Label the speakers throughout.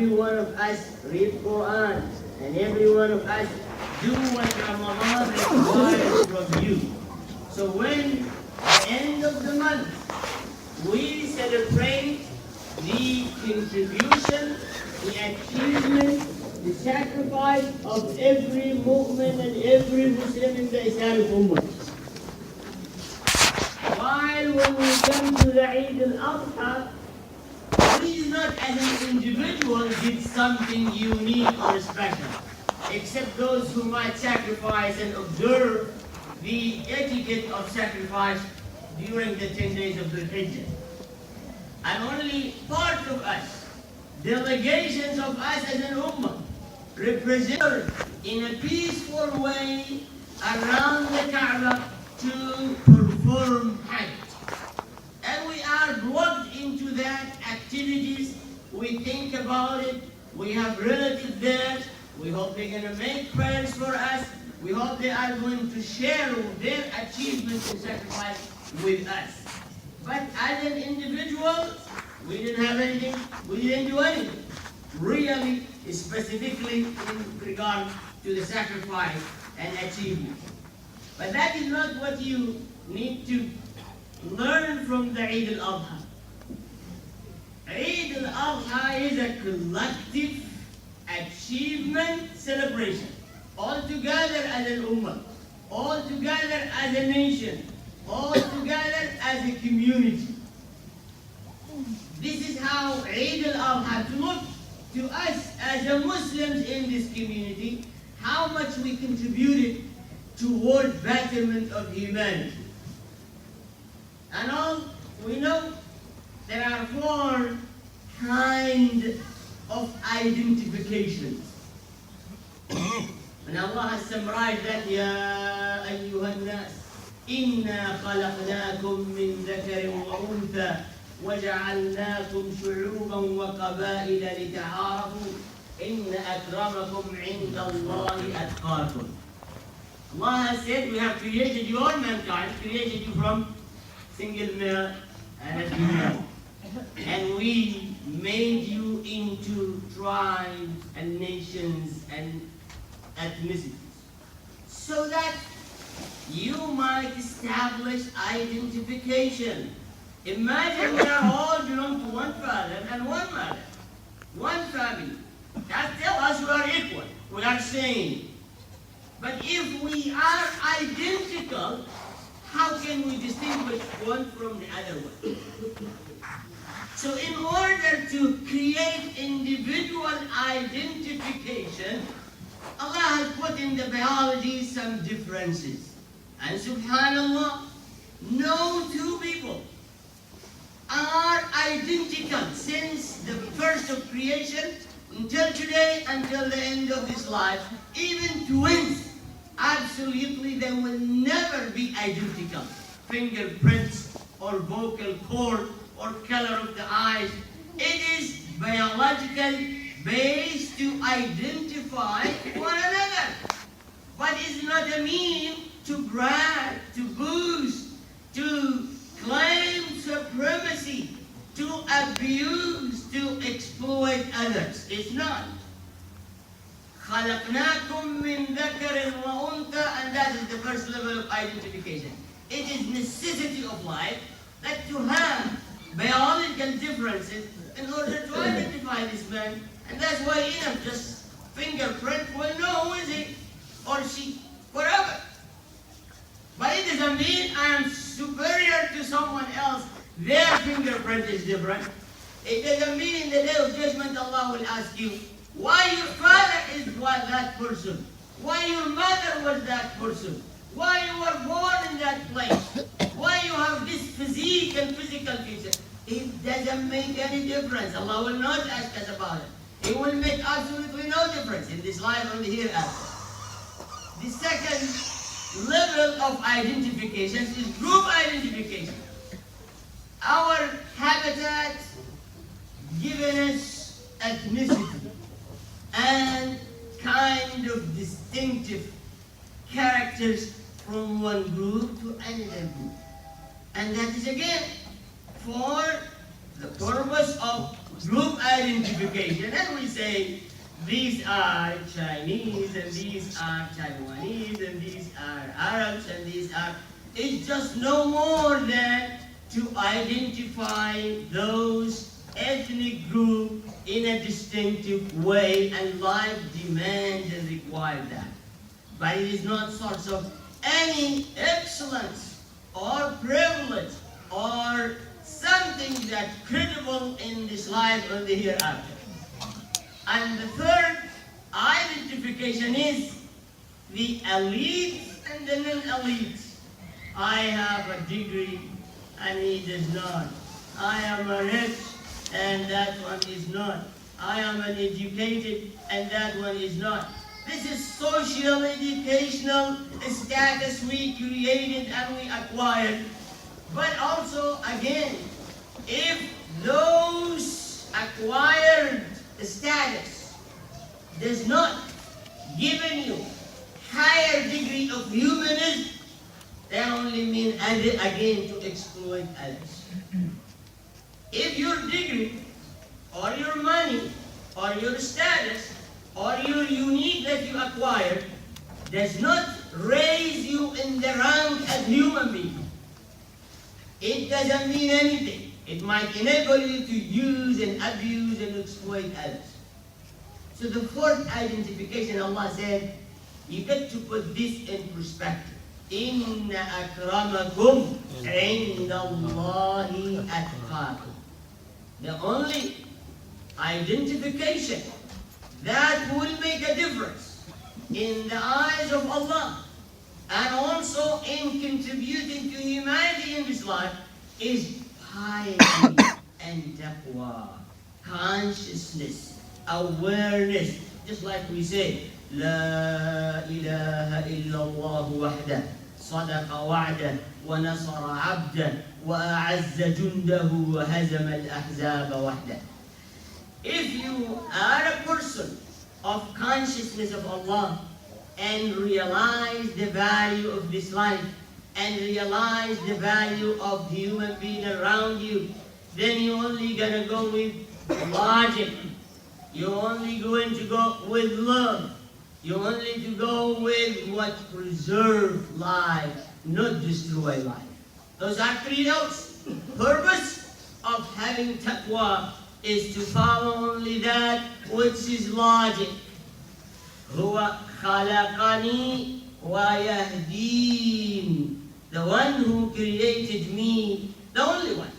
Speaker 1: every one of us read Quran, and every one of us do what Ramadan requires from you. So when the end of the month, we celebrate the contribution, the achievement, the sacrifice of every movement and every Muslim in the Islamic Ummah. While when we come to the Eid-UL-Adha, we not as an individual did something unique or special, except those who might sacrifice and observe the etiquette of sacrifice during the 10 days of the Hijjah. And only part of us, delegations of us as an ummah, represent in a peaceful way around the Kaaba to perform Hajj. And we are plugged into that activities. We think about it. We have relatives there. We hope they're going to make prayers for us. We hope they are going to share their achievements and sacrifice with us. But as an individual, we didn't have anything. We didn't do anything. Really, specifically in regard to the sacrifice and achievement. But that is not what you need to learn from the Eid-UL-Adha. Eid-UL-Adha is a collective achievement celebration. All together as an ummah, all together as a nation, all together as a community. This is how Eid-UL-Adha look to us as a Muslims in this community, how much we contributed toward betterment of humanity. And all we know there are four kinds of identifications. And Allah has summarized that, Ya ayyuhan nas, inna khalaqnakum min dhakarin wa untha, وَجَعَلْنَاكُمْ شُعُوبًا وَقَبَائِلَ لِتَعَارَفُوا إِنَّ أَكْرَمَكُمْ عِنْدَ اللَّهِ أَتْقَاكُمْ. Allah has said, we have created you, all mankind, created you from single male and a female. And we made you into tribes and nations and ethnicities, so that you might establish identification. Imagine we are all belong to one father and one mother, one family. That tells us we are equal, we are same. But if we are identical, how can we distinguish one from the other one? So in order to create individual identification, Allah has put in the biology some differences. And subhanallah, no two people are identical since the first of creation until today, until the end of this life. Even twins, absolutely they will never be identical. Fingerprints or vocal cord or color of the eyes. It is biological based to identify one another. But it's not a mean to brag, to boast, to claim supremacy, to abuse, to exploit others. It's not. خَلَقْنَاكُم مِّن ذَكَرٍ وَأُنثَى, and that is the first level of identification. It is necessity of life that to have biological differences in order to identify this man. And that's why enough just fingerprint will know who is he or she forever. But it doesn't mean I am superior to someone else. Their fingerprint is different. It doesn't mean in the day of judgment Allah will ask you, why your father is that person? Why your mother was that person? Why you were born in that place? Why you have this physique and physical feature? It doesn't make any difference. Allah will not ask us about it. It will make absolutely no difference in this life or the hereafter. The second level of identification is group identification. Our habitat given us ethnicity and kind of distinctive characters from one group to another group. And that is again for the purpose of group identification, and we say these are Chinese, and these are Taiwanese, and these are Arabs, and these are, it's just no more than to identify those ethnic groups in a distinctive way, and life demands and requires that. But it is not source of any excellence or privilege or something that's credible in this life or the hereafter. And the third identification is the elites and the non-elites. I have a degree and he does not. I am a rich and that one is not. I am an educated and that one is not. This is social educational status we created and we acquired. But also, again, if those acquired status does not given you higher degree of humanism, they only mean again to exploit others. If your degree or your money or your status or your unique that you acquired does not raise you in the rank as human being, it doesn't mean anything. It might enable you to use and abuse and exploit others. So the fourth identification, Allah said, you got to put this in perspective. Inna akramakum indallahi atqakum. The only identification that will make a difference in the eyes of Allah and also in contributing to humanity in this life is piety and taqwa, consciousness, awareness. Just like we say, La ilaha illallah wahdah, sadaqa wa'dah, wa nasara abdah, wa a'azza jundahu, wa hazama al-ahzaba wahdah. If you are a person of consciousness of Allah and realize the value of this life and realize the value of human being around you, then you're only gonna go with logic. You're only going to go with love. You're only to go with what preserves life, not destroy life. Those are three notes. Purpose of having taqwa is to follow only that which is logic. هو خلقني ويهدين. The one who created me, the only one,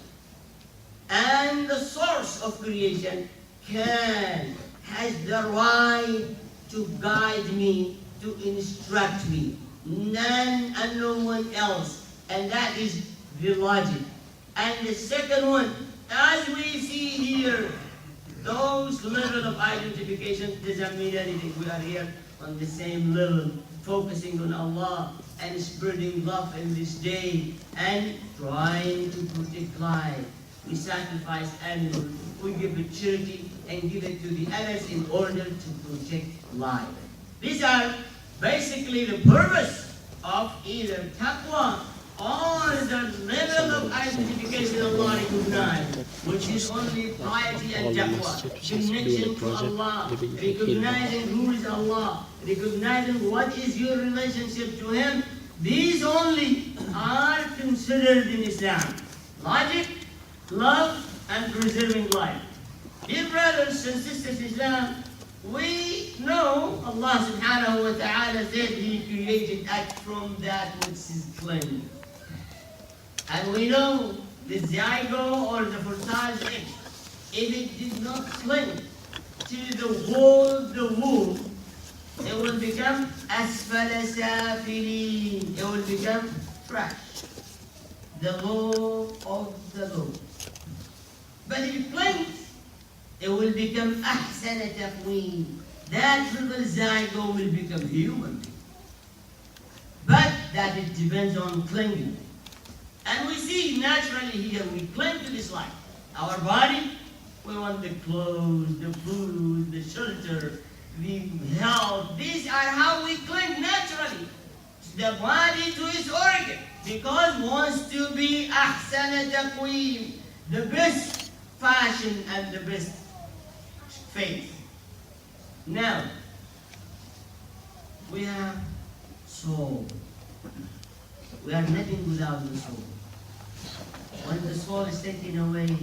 Speaker 1: and the source of creation has the right to guide me, to instruct me. None and no one else. And that is the logic. And the second one, as we see here, those level of identification doesn't mean anything. We are here on the same level, focusing on Allah and spreading love in this day and trying to protect life. We sacrifice animals, we give it charity and give it to the others in order to protect life. These are basically the purpose of either taqwa or the level of identification Allah recognized, which is only piety and taqwa, connection to Allah, recognizing who is Allah, recognizing what is your relationship to Him. These only are considered in Islam. Logic, love, and preserving life. Dear brothers and sisters in Islam, we know Allah subhanahu wa ta'ala said He created us from that which is clean. And we know the zygote or the fertile egg, if it did not cling to the wall of the womb, it will become asfala safilin. It will become trash. The law of the law. But if it clings, it will become ahsana taqweem. That little zygote will become human. But that it depends on clinging. And we see naturally here, we cling to this life. Our body, we want the clothes, the food, the shelter, the health. These are how we cling naturally. The body to its organ, because wants to be ahsana taqweem, the best fashion and the best faith. Now, we have soul. We are nothing without the soul. When the soul is taken away,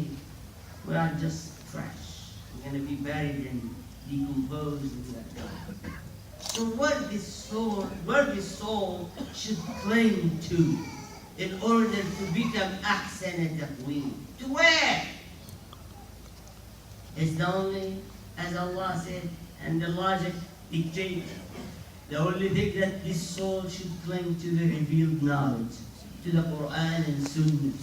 Speaker 1: we are just trash. We're going to be buried and decomposed and that. So what this soul should cling to in order to become ahsan taqweem? To where? It's the only, as Allah said, and the logic dictates, the only thing that this soul should cling to the revealed knowledge, to the Quran and Sunnah,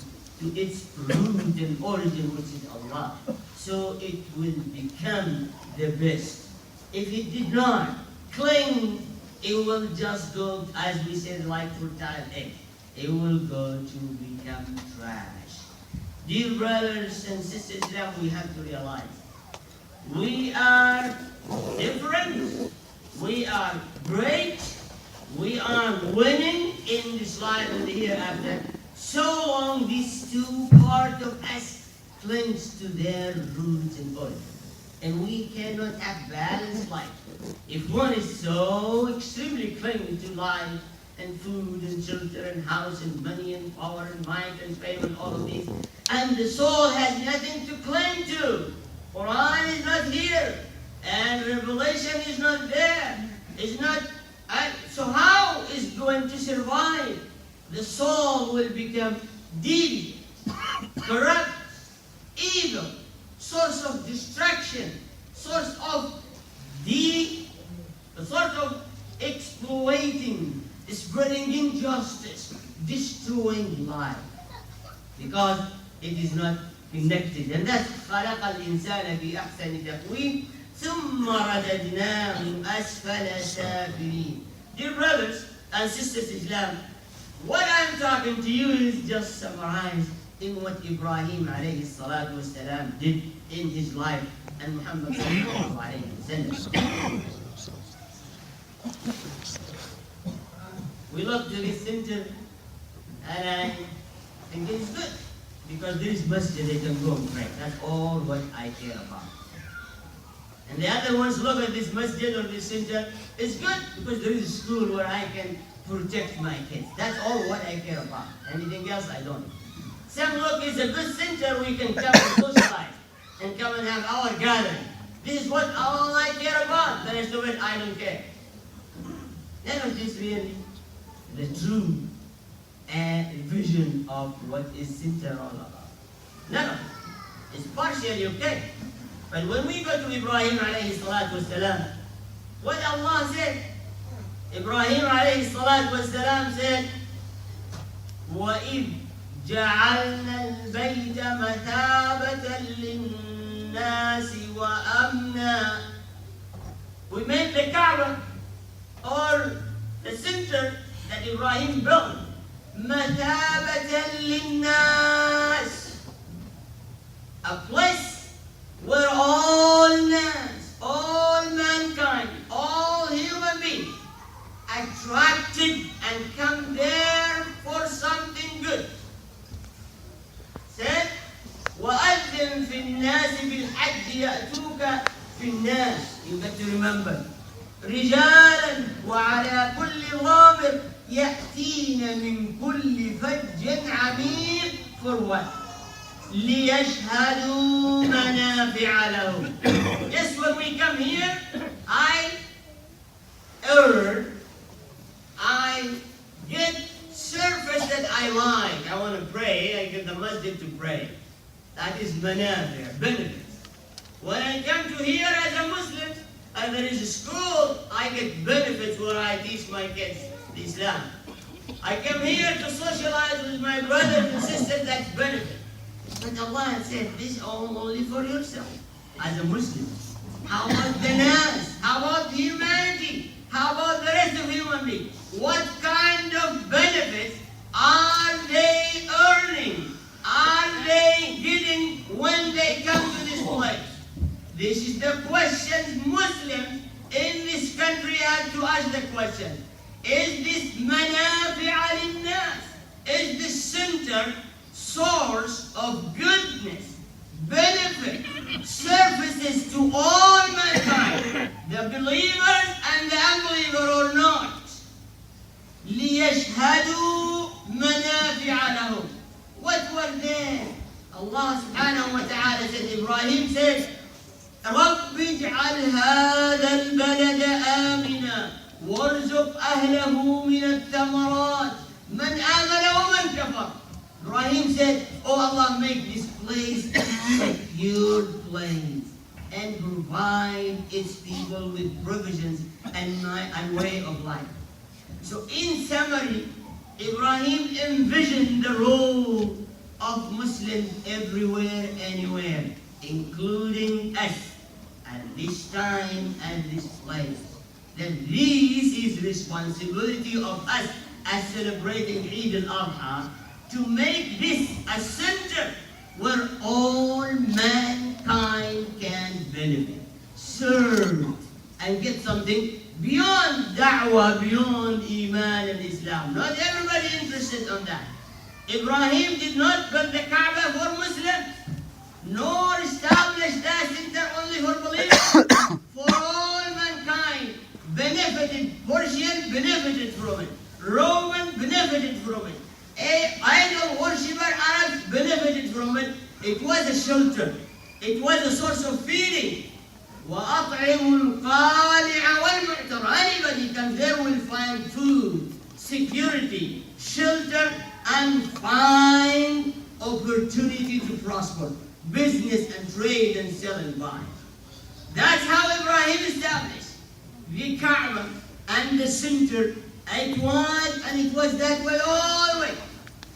Speaker 1: to its root and origin, which is Allah. So it will become the best. If it did not cling, it will just go, as we said, like fertile egg. It will go to become trash. Dear brothers and sisters, that we have to realize, we are different, we are great, we are winning in this life and the hereafter, so long these two parts of us clings to their roots and origin. And we cannot have balanced life. If one is so extremely clinging to life and food and shelter and house and money and power and might and fame and all of these, and the soul has nothing to cling to, Quran is not here, and revelation is not there, is not, so how is going to survive? The soul will become deviant, corrupt, evil, source of distraction, source of exploiting, spreading injustice, destroying life, because it is not connected. And that's خلق الإنسان في أحسن تقويم ثم رددناه أسفل سافلين. Dear brothers and sisters in Islam, what I'm talking to you is just summarized in what Ibrahim alayhi salatu wasalam did in his life, and Muhammad sallallahu alayhi wasallam. We look to this center, and I think it's good, because there is masjid they can go and pray. That's all what I care about. And the other ones look at this masjid or this center, it's good, because there is a school where I can protect my kids. That's all what I care about. Anything else, I don't. Some look, it's a good center, we can come and socialize and come and have our gathering. This is what all I care about. The rest of it, I don't care. None of this really the true vision of what is center all about. None of it. It's partially okay. But when we go to Ibrahim alayhi salatu wasalam, what Allah said, Ibrahim alayhi salatu wasalam said, وَإِذْ جَعَلْنَا الْبَيْتَ مَثَابَةً لِلنَّاسِ وَأَمْنًا. We made the Kaaba, or the center that Ibrahim built, مَثَابَةً لِلنَّاسِ, a place where all nas, all mankind, all human beings attracted and come there for something good. Said, وَأَذِّنْ فِي النَّاسِ بِالْحَجِّ يَأْتُوكَ فِي النَّاسِ. You got to remember. رِجَالًا وَعَلَى كُلِّ ضَامِرٍ يَأْتِينَ مِنْ كُلِّ فَجٍّ عَمِيقٍ. For what? لِيَشْهَدُوا مَنَافِعَ لَهُمْ. Yes, when we come here, I get surface that I like. I want to pray, I get the masjid to pray. That is manafi', benefits. When I come to here as a Muslim, and there is a school, I get benefits where I teach my kids Islam. I come here to socialize with my brothers and sisters, that's benefit. But Allah said, this is only for yourself as a Muslim. How about the nas? How about humanity? How about the rest of human beings? What kind of benefits are they earning? Are they getting when they come to this place? This is the question Muslims in this country have to ask the question. Is this manafi'a lin-nas? Is this center source of goodness, benefit surfaces to all mankind, the believers and the unbeliever or not. لِيَشْهَدُوا مَنَافِعَ لَهُم. What were they? Allah subhanahu wa ta'ala said, Ibrahim said, رَبِّ اجْعَلْ هَذَا الْبَلَدَ آمِنًا وَارْزُقْ أَهْلَهُ مِنَ الثَّمَرَاتِ مَنْ آمَنَ وَمَنْ كَفَرَ. Ibrahim said, oh Allah, make this place a secure place and provide its people with provisions and way of life. So in summary, Ibrahim envisioned the role of Muslims everywhere, anywhere, including us, at this time and this place. Then this is responsibility of us as celebrating Eid-UL-Adha to make this a center where all mankind can benefit, serve, and get something beyond da'wah, beyond Iman and Islam. Not everybody interested on that. Ibrahim did not build the Kaaba for Muslims, nor establish that center only for believers. For all mankind benefited. Persian benefited from it. Roman benefited from it. Idol worshipper Arabs benefited from it. It was a shelter. It was a source of feeding. وَأَطْعِمُوا الْقَانِعَ وَالْمُعْتَرَ. Anybody comes there will find food, security, shelter, and find opportunity to prosper. Business and trade and sell and buy. That's how Ibrahim established the Kaaba and the center. It was that way all the way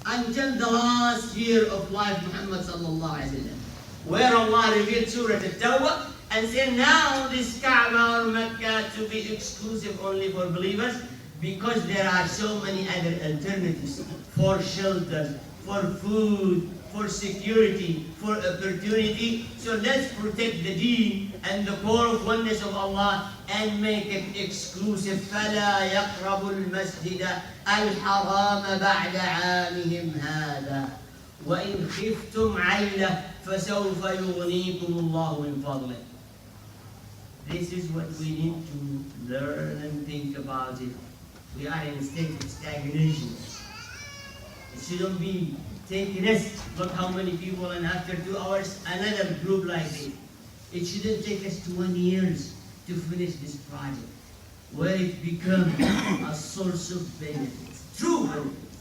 Speaker 1: until the last year of life, Muhammad sallallahu alaihi wasallam, where Allah revealed Surah At-Tawbah and said, now this Kaaba or Mecca to be exclusive only for believers, because there are so many other alternatives for shelter, for food, for security, for opportunity. So let's protect the deen and the core of oneness of Allah and make it exclusive. فَلَا يَقْرَبُ الْمَسْجِدَ الْحَرَامَ بَعْدَ عَامِهِمْ هَذَا وَإِنْ خِفْتُمْ عَيْلَةً فَسَوْفَ يُغْنِيكُمُ اللَّهُ مِنْ فَضْلِهِ. This is what we need to learn and think about it. We are in a state of stagnation. It shouldn't be taking us. Look how many people, and after 2 hours, another group like this. It shouldn't take us 20 years to finish this project, where it becomes a source of benefits, true benefits,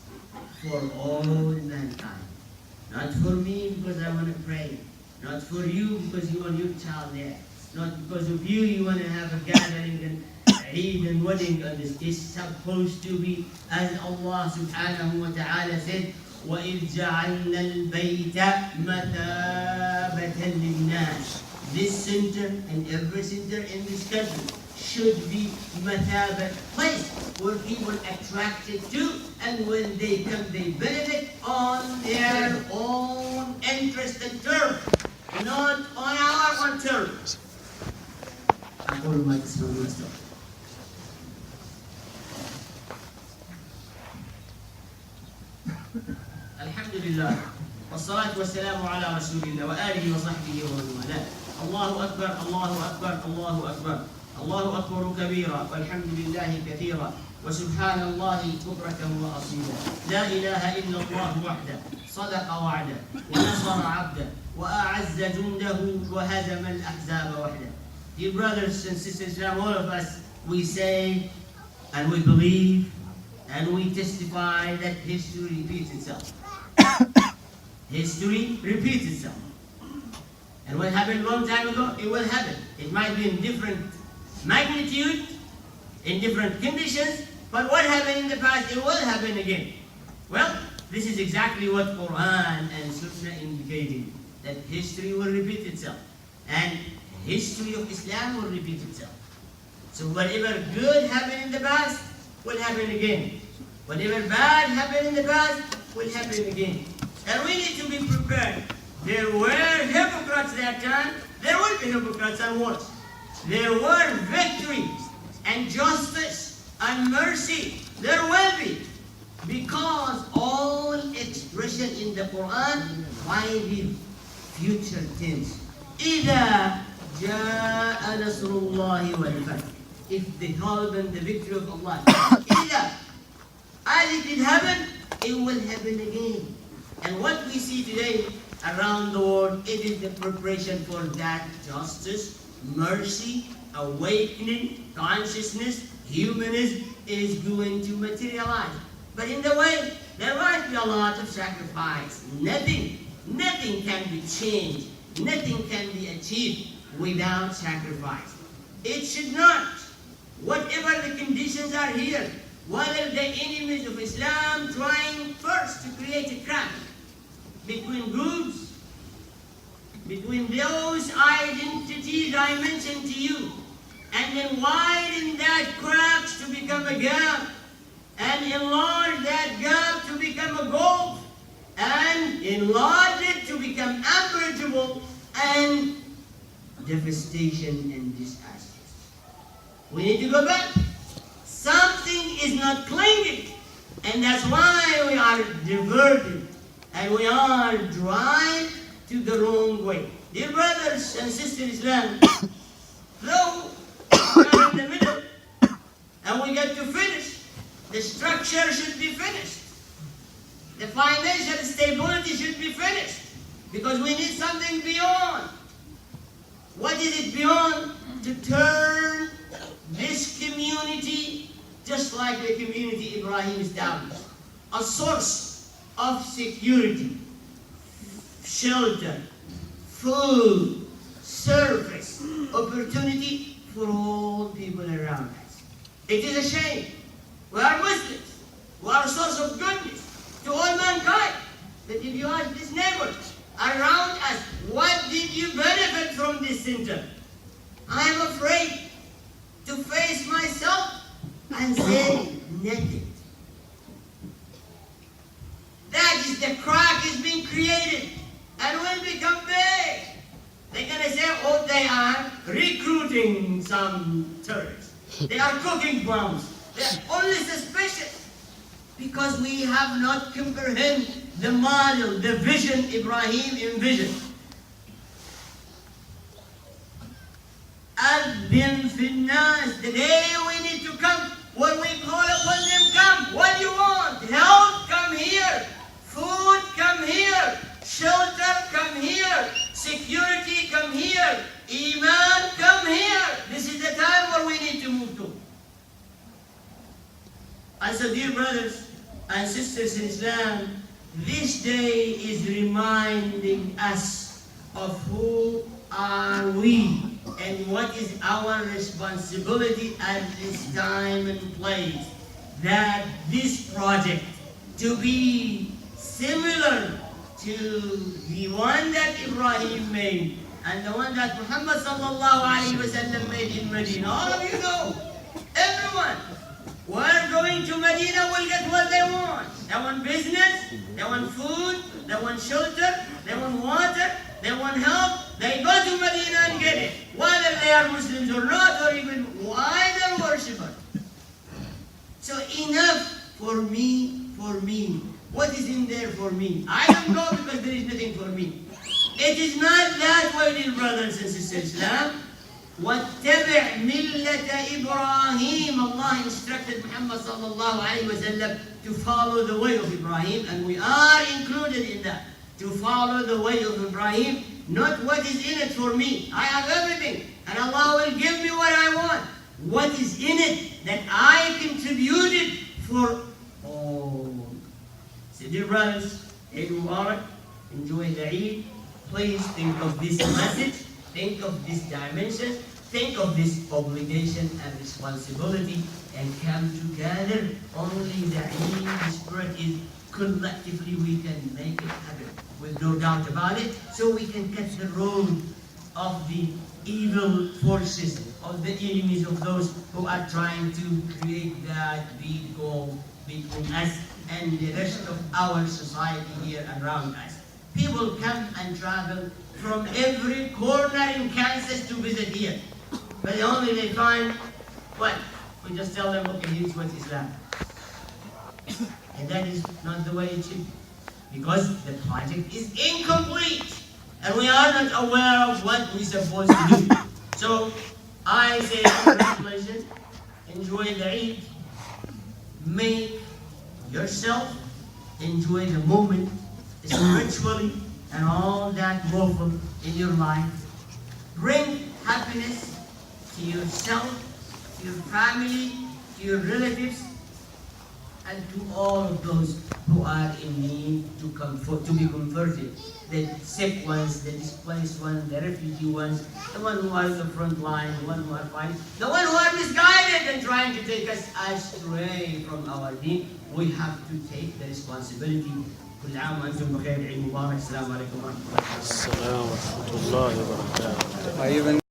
Speaker 1: for all mankind. Not for me because I want to pray. Not for you because you want your child there. Not because of you, you want to have a gathering and Eid and wedding on this. It's supposed to be, as Allah subhanahu wa ta'ala said, وَإِذْ جَعَلْنَا الْبَيْتَ مَثَابَةً لِلنَّاسِ. This center and every center in this country should be mathabat, place where people attracted to, and when they come they benefit on their own interest and terms, not on our own terms. أقول ما تسمعون أستغفر. الحمد لله والصلاة والسلام على رسول الله وآله وصحبه ومن والاه. الله أكبر الله أكبر الله أكبر الله أكبر كبيرا والحمد لله كثيرا وسبحان الله بكرة وأصيلا. لا إله إلا الله وحده صدق وعده ونصر عبده وأعز جنده وهزم الأحزاب وحده. Dear brothers and sisters, from all of us, we say and we believe and we testify that history repeats itself. History repeats itself. And what happened a long time ago, it will happen. It might be in different magnitude, in different conditions, but what happened in the past, it will happen again. Well, this is exactly what Quran and Sunnah indicated, that history will repeat itself. And history of Islam will repeat itself. So whatever good happened in the past will happen again. Whatever bad happened in the past will happen again. And we need to be prepared. There were hypocrites that time. There will be hypocrites and worse. There were victories and justice and mercy. There will be. Because all expression in the Quran find it future tense. إِذَا جَاءَ نَصْرُ اللَّهِ وَالْفَتْحِ. If the help and the victory of Allah. إِذَا, as it did happen, it will happen again. And what we see today around the world, it is the preparation for that justice, mercy, awakening, consciousness, humanism is going to materialize. But in the way, there might be a lot of sacrifice. Nothing can be changed. Nothing can be achieved without sacrifice. It should not. Whatever the conditions are here, whether the enemies of Islam trying first to create a crack between groups, between those identities I mentioned to you, and then widen that cracks to become a gap, and enlarge that gap to become a gulf, and enlarge it to become unbridgeable, and devastation and disasters. We need to go back. Something is not clinging, and that's why we are diverted, and we are driven to the wrong way. Dear brothers and sisters in Islam, though we are in the middle, and we get to finish, the structure should be finished. The financial stability should be finished, because we need something beyond. What is it beyond? To turn this community, just like the community Ibrahim established, a source of security, shelter, food, service, opportunity for all people around us. It is a shame. We are Muslims. We are a source of goodness to all mankind. But if you ask these neighbors around us, what did you benefit from this center? I am afraid to face myself and say nothing. That is, the crack is being created and will become big. They're going to say, oh, they are recruiting some terrorists. They are cooking bombs. They are only suspicious because we have not comprehended the model, the vision Ibrahim envisioned. Adhin finnas, the day we need to come, when we call upon them, come. What do you want? Health, come here. Food, come here. Shelter, come here. Security, come here. Iman, come here. This is the time where we need to move to. And so, dear brothers and sisters in Islam, this day is reminding us of who are we and what is our responsibility at this time and place. That this project to be similar to the one that Ibrahim made and the one that Muhammad sallallahu alaihi wasallam made in Medina. All of you know, everyone, we're going to Medina will get what they want. They want business, they want food, they want shelter, they want water, they want help. They go to Medina and get it, whether they are Muslims or not, or even wider worshippers. So enough for me. What is in there for me? I don't go because there is nothing for me. It is not that way, dear brothers and sisters. Islam. وَاتَّبِعْ مِلَّةَ إِبْرَاهِيمَ. Allah instructed Muhammad sallallahu alayhi wa sallam to follow the way of Ibrahim, and we are included in that. To follow the way of Ibrahim, not what is in it for me. I have everything, and Allah will give me what I want. What is in it that I contributed for all. So dear brothers, Eid Mubarak, enjoy the Eid. Please think of this message, think of this dimension, think of this obligation and responsibility, and come together. Only the Eid spirit is collectively we can make it happen, with no doubt about it, so we can cut the road of the evil forces, of the enemies, of those who are trying to create that big gulf between us and the rest of our society here around us. People come and travel from every corner in Kansas to visit here, but only they find what? We just tell them, okay, here's what Islam. And that is not the way it should be, because the project is incomplete. and we are not aware of what we're supposed to do. So I say congratulations, enjoy the Eid, make yourself enjoy the moment spiritually and all that woeful in your life. Bring happiness to yourself, to your family, to your relatives, and to all of those who are in need to be converted. The sick ones, the displaced ones, the refugee ones, the ones who are in the front line, the ones who are fighting, the ones who are misguided and trying to take us astray from our deen. We have to take the responsibility. كل عام وانتم بخير، عيد مبارك، السلام عليكم ورحمه الله وبركاته.
Speaker 2: السلام ورحمة الله وبركاته.